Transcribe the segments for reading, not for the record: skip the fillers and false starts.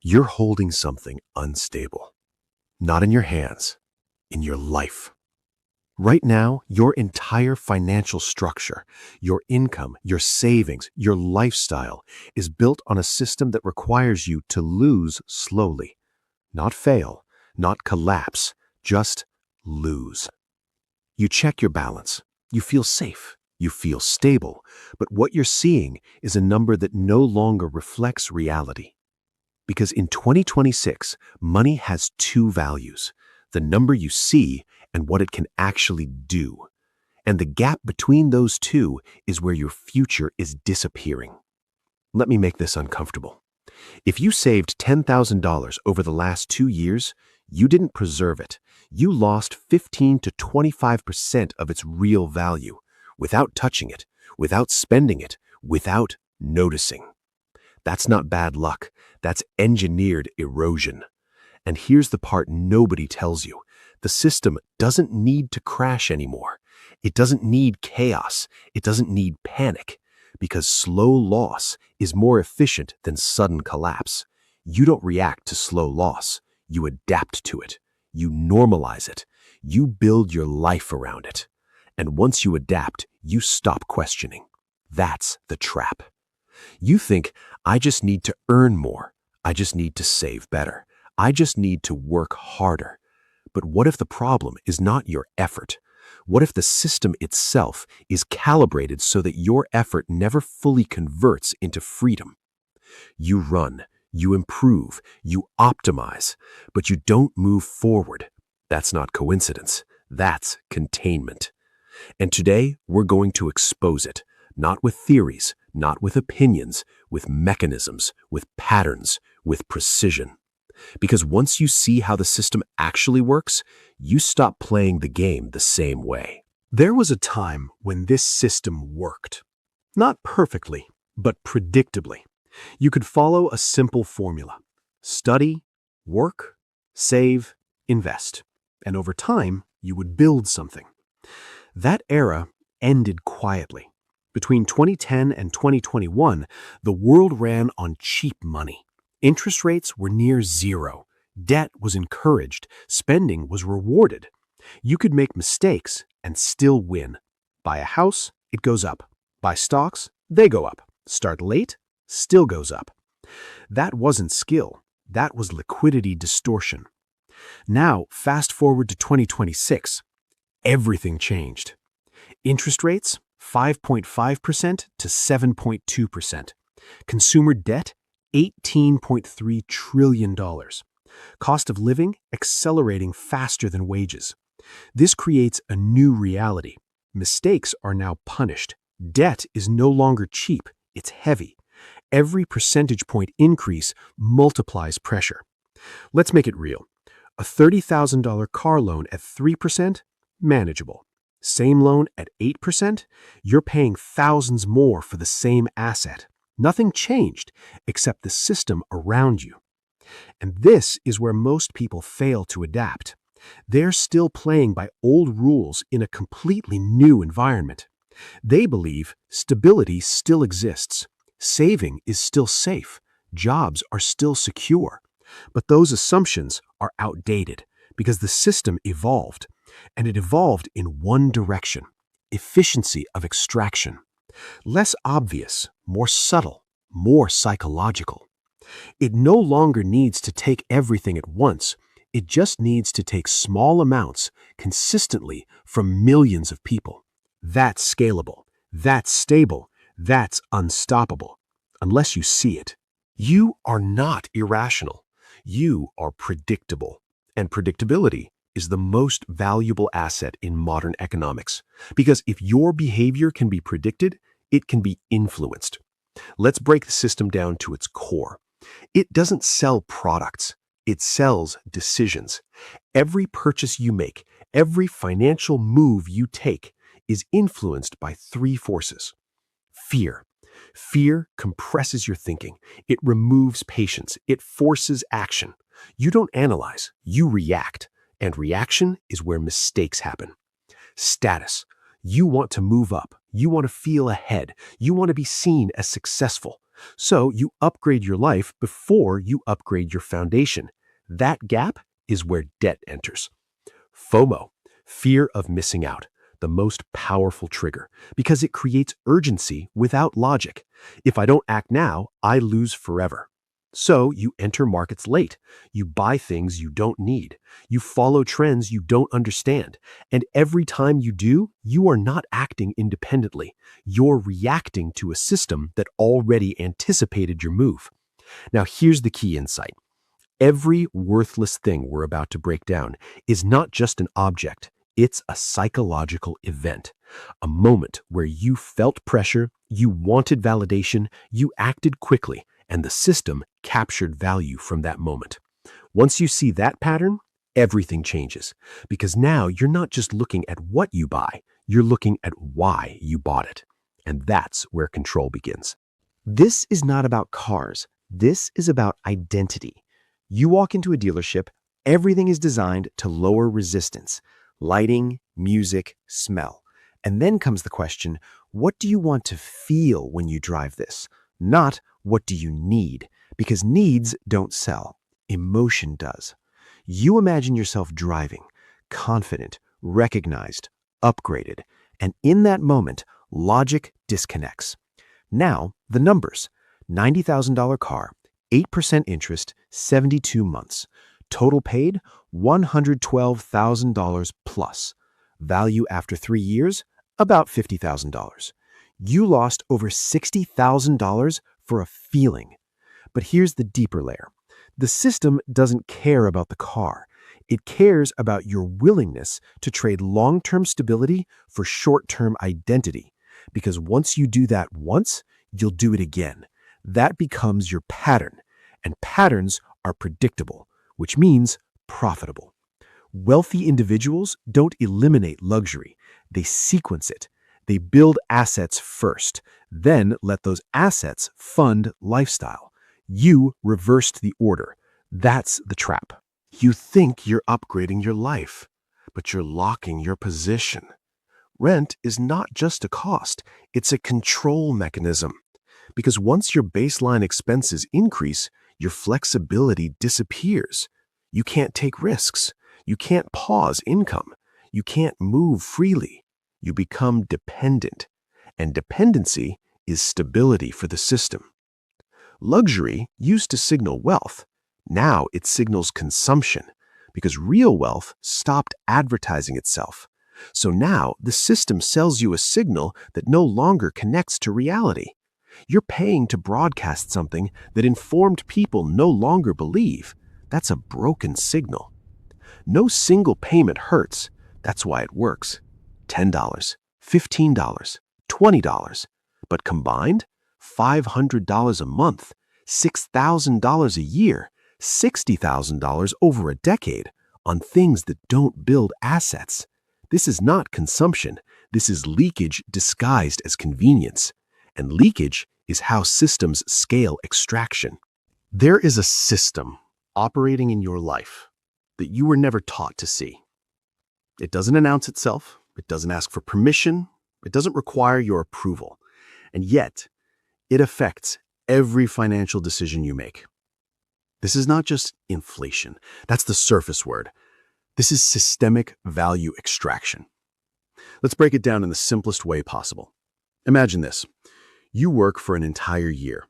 You're holding something unstable, not in your hands, in your life. Right now, your entire financial structure, your income, your savings, your lifestyle is built on a system that requires you to lose slowly. Not fail, not collapse, just lose. You check your balance. You feel safe. You feel stable. But what you're seeing is a number that no longer reflects reality. Because in 2026, money has two values: the number you see and what it can actually do. And the gap between those two is where your future is disappearing. Let me make this uncomfortable. If you saved $10,000 over the last 2 years, you didn't preserve it. You lost 15 to 25% of its real value without touching it, without spending it, without noticing. That's not bad luck. That's engineered erosion. And here's the part nobody tells you. The system doesn't need to crash anymore. It doesn't need chaos. It doesn't need panic. Because slow loss is more efficient than sudden collapse. You don't react to slow loss. You adapt to it. You normalize it. You build your life around it. And once you adapt, you stop questioning. That's the trap. You think, I just need to earn more. I just need to save better. I just need to work harder. But what if the problem is not your effort? What if the system itself is calibrated so that your effort never fully converts into freedom? You run, you improve, you optimize, but you don't move forward. That's not coincidence. That's containment. And today, we're going to expose it, not with theories, not with opinions, with mechanisms, with patterns, with precision. Because once you see how the system actually works, you stop playing the game the same way. There was a time when this system worked. Not perfectly, but predictably. You could follow a simple formula: study, work, save, invest. And over time, you would build something. That era ended quietly. Between 2010 and 2021, the world ran on cheap money. Interest rates were near zero. Debt was encouraged. Spending was rewarded. You could make mistakes and still win. Buy a house, it goes up. Buy stocks, they go up. Start late, still goes up. That wasn't skill. That was liquidity distortion. Now, fast forward to 2026. Everything changed. Interest rates, 5.5% to 7.2%. Consumer debt, $18.3 trillion. Cost of living accelerating faster than wages. This creates a new reality. Mistakes are now punished. Debt is no longer cheap, it's heavy. Every percentage point increase multiplies pressure. Let's make it real. A $30,000 car loan at 3%? Manageable. Same loan at 8%? You're paying thousands more for the same asset. Nothing changed except the system around you. And this is where most people fail to adapt. They're still playing by old rules in a completely new environment. They believe stability still exists. Saving is still safe. Jobs are still secure. But those assumptions are outdated because the system evolved. And it evolved in one direction: efficiency of extraction. Less obvious, more subtle, more psychological. It no longer needs to take everything at once. It just needs to take small amounts consistently from millions of people. That's scalable. That's stable. That's unstoppable. Unless you see it. You are not irrational. You are predictable. And predictability is the most valuable asset in modern economics. Because if your behavior can be predicted, it can be influenced. Let's break the system down to its core. It doesn't sell products. It sells decisions. Every purchase you make, every financial move you take is influenced by three forces. Fear. Fear compresses your thinking. It removes patience. It forces action. You don't analyze, you react. And reaction is where mistakes happen. Status. You want to move up. You want to feel ahead. You want to be seen as successful. So you upgrade your life before you upgrade your foundation. That gap is where debt enters. FOMO, fear of missing out, the most powerful trigger, because it creates urgency without logic. If I don't act now, I lose forever. So you enter markets late. You buy things you don't need. You follow trends you don't understand. And every time you do, you are not acting independently. You're reacting to a system that already anticipated your move. Now, here's the key insight. Every worthless thing we're about to break down is not just an object, it's a psychological event. A moment where you felt pressure, you wanted validation, you acted quickly, and the system captured value from that moment. Once you see that pattern, everything changes. Because now you're not just looking at what you buy, you're looking at why you bought it. And that's where control begins. This is not about cars. This is about identity. You walk into a dealership, everything is designed to lower resistance: lighting, music, smell. And then comes the question, what do you want to feel when you drive this? Not what do you need? Because needs don't sell. Emotion does. You imagine yourself driving, confident, recognized, upgraded. And in that moment, logic disconnects. Now, the numbers. $90,000 car, 8% interest, 72 months. Total paid, $112,000 plus. Value after 3 years, about $50,000. You lost over $60,000 for a feeling. But here's the deeper layer. The system doesn't care about the car. It cares about your willingness to trade long-term stability for short-term identity. Because once you do that once, you'll do it again. That becomes your pattern. And patterns are predictable, which means profitable. Wealthy individuals don't eliminate luxury. They sequence it. They build assets first, then let those assets fund lifestyle. You reversed the order. That's the trap. You think you're upgrading your life, but you're locking your position. Rent is not just a cost, it's a control mechanism. Because once your baseline expenses increase, your flexibility disappears. You can't take risks. You can't pause income. You can't move freely. You become dependent. And dependency is stability for the system. Luxury used to signal wealth. Now it signals consumption because real wealth stopped advertising itself. So now the system sells you a signal that no longer connects to reality. You're paying to broadcast something that informed people no longer believe. That's a broken signal. No single payment hurts. That's why it works. $10, $15, $20. But combined, $500 a month, $6,000 a year, $60,000 over a decade on things that don't build assets. This is not consumption. This is leakage disguised as convenience. And leakage is how systems scale extraction. There is a system operating in your life that you were never taught to see. It doesn't announce itself. It doesn't ask for permission. It doesn't require your approval. And yet, it affects every financial decision you make. This is not just inflation. That's the surface word. This is systemic value extraction. Let's break it down in the simplest way possible. Imagine this. You work for an entire year.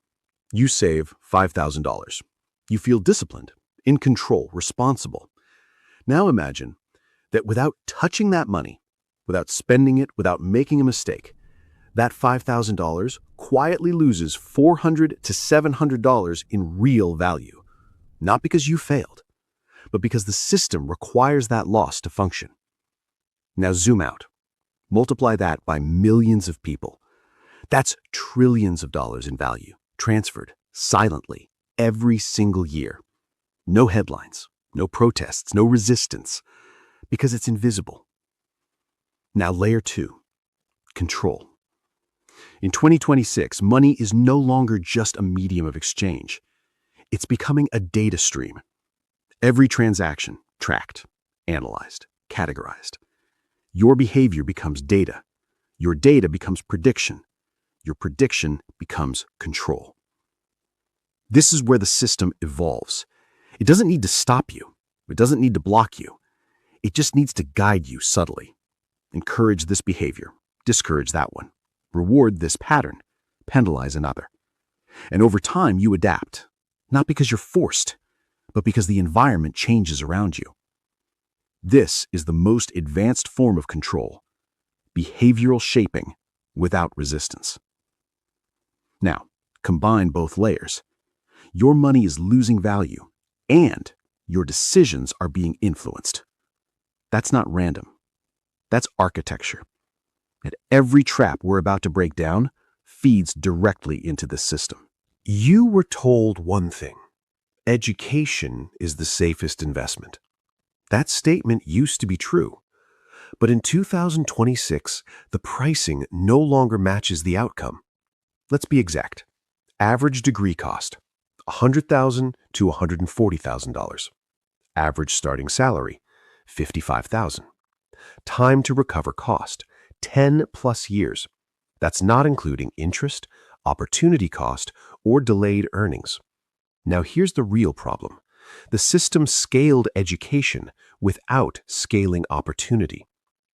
You save $5,000. You feel disciplined, in control, responsible. Now imagine that without touching that money, without spending it, without making a mistake, that $5,000 quietly loses $400 to $700 in real value. Not because you failed, but because the system requires that loss to function. Now zoom out. Multiply that by millions of people. That's trillions of dollars in value, transferred silently every single year. No headlines, no protests, no resistance, because it's invisible. Now layer 2, control. In 2026, money is no longer just a medium of exchange. It's becoming a data stream. Every transaction tracked, analyzed, categorized. Your behavior becomes data. Your data becomes prediction. Your prediction becomes control. This is where the system evolves. It doesn't need to stop you. It doesn't need to block you. It just needs to guide you subtly. Encourage this behavior. Discourage that one. Reward this pattern. Penalize another. And over time, you adapt. Not because you're forced, but because the environment changes around you. This is the most advanced form of control. Behavioral shaping without resistance. Now, combine both layers. Your money is losing value, and your decisions are being influenced. That's not random. That's architecture. And every trap we're about to break down feeds directly into this system. You were told one thing: education is the safest investment. That statement used to be true. But in 2026, the pricing no longer matches the outcome. Let's be exact. Average degree cost, $100,000 to $140,000. Average starting salary, $55,000. Time to recover cost, 10 plus years. That's not including interest, opportunity cost, or delayed earnings. Now here's the real problem. The system scaled education without scaling opportunity.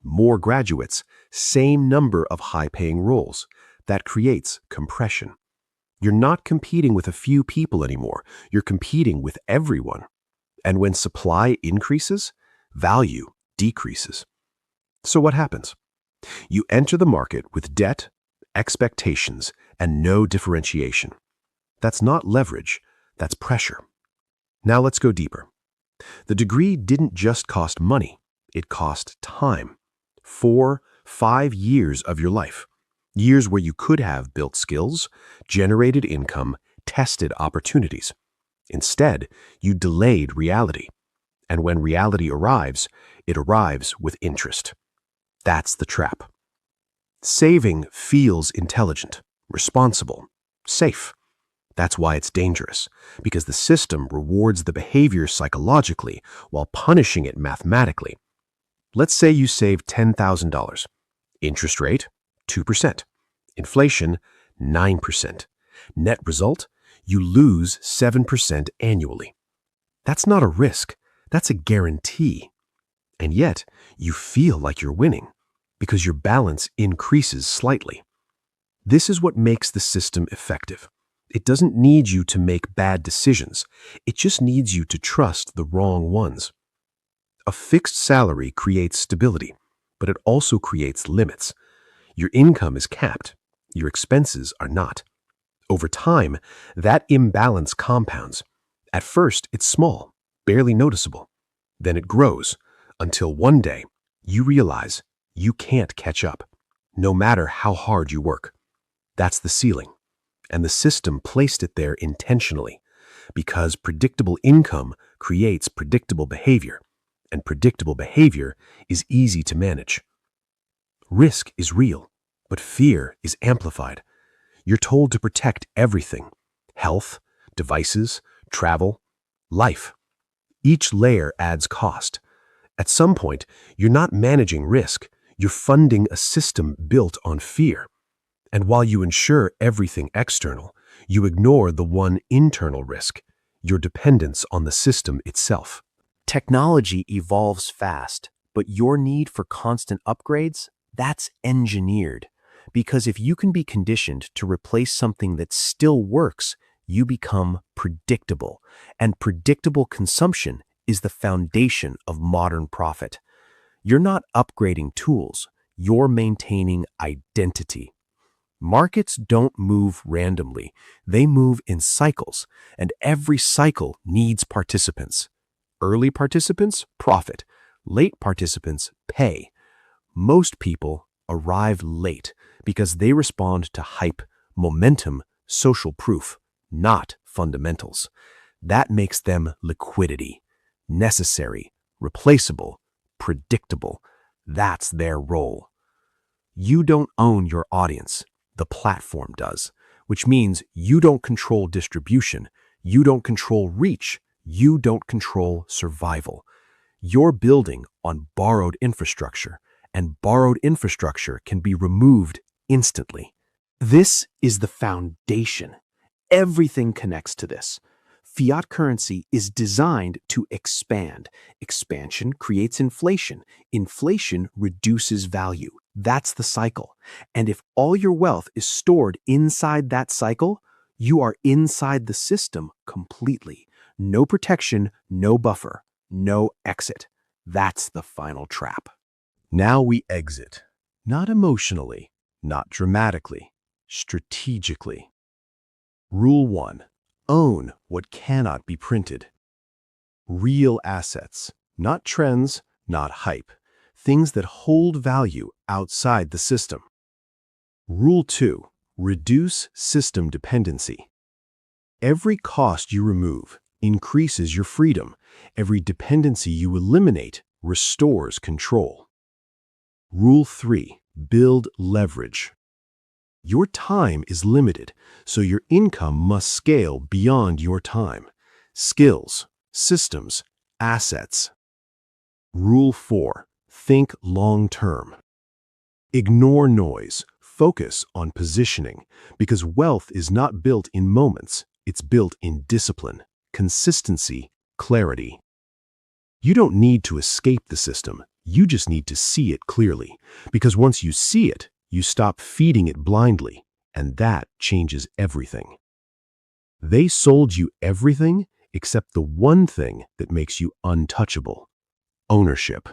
More graduates, same number of high-paying roles. That creates compression. You're not competing with a few people anymore. You're competing with everyone. And when supply increases, value decreases. So what happens? You enter the market with debt, expectations, and no differentiation. That's not leverage, that's pressure. Now let's go deeper. The degree didn't just cost money, it cost time. 4, 5 years of your life. Years where you could have built skills, generated income, tested opportunities. Instead, you delayed reality. And when reality arrives, it arrives with interest. That's the trap. Saving feels intelligent, responsible, safe. That's why it's dangerous, because the system rewards the behavior psychologically while punishing it mathematically. Let's say you save $10,000. Interest rate, 2%. Inflation, 9%. Net result, you lose 7% annually. That's not a risk, that's a guarantee. And yet, you feel like you're winning because your balance increases slightly. This is what makes the system effective. It doesn't need you to make bad decisions. It just needs you to trust the wrong ones. A fixed salary creates stability, but it also creates limits. Your income is capped. Your expenses are not. Over time, that imbalance compounds. At first, it's small, barely noticeable. Then it grows, until one day, you realize you can't catch up, no matter how hard you work. That's the ceiling. And the system placed it there intentionally, because predictable income creates predictable behavior, and predictable behavior is easy to manage. Risk is real, but fear is amplified. You're told to protect everything: health, devices, travel, life. Each layer adds cost. At some point, you're not managing risk, you're funding a system built on fear. And while you insure everything external, you ignore the one internal risk: your dependence on the system itself. Technology evolves fast, but your need for constant upgrades, that's engineered. Because if you can be conditioned to replace something that still works, you become predictable. And predictable consumption is the foundation of modern profit. You're not upgrading tools, you're maintaining identity. Markets don't move randomly. They move in cycles, and every cycle needs participants. Early participants profit. Late participants pay. Most people arrive late because they respond to hype, momentum, social proof, not fundamentals. That makes them liquidity, necessary, replaceable, predictable. That's their role. You don't own your audience. The platform does, which means you don't control distribution, you don't control reach, you don't control survival. You're building on borrowed infrastructure, and borrowed infrastructure can be removed instantly. This is the foundation. Everything connects to this. Fiat currency is designed to expand. Expansion creates inflation. Inflation reduces value. That's the cycle. And if all your wealth is stored inside that cycle, you are inside the system completely. No protection, no buffer, no exit. That's the final trap. Now we exit. Not emotionally, not dramatically, strategically. Rule 1. Own what cannot be printed. Real assets, not trends, not hype. Things that hold value outside the system. Rule 2. Reduce system dependency. Every cost you remove increases your freedom. Every dependency you eliminate restores control. Rule 3. Build leverage. Your time is limited, so your income must scale beyond your time. Skills, systems, assets. Rule 4. Think long-term. Ignore noise. Focus on positioning, because wealth is not built in moments. It's built in discipline, consistency, clarity. You don't need to escape the system. You just need to see it clearly, because once you see it, you stop feeding it blindly, and that changes everything. They sold you everything except the one thing that makes you untouchable: ownership.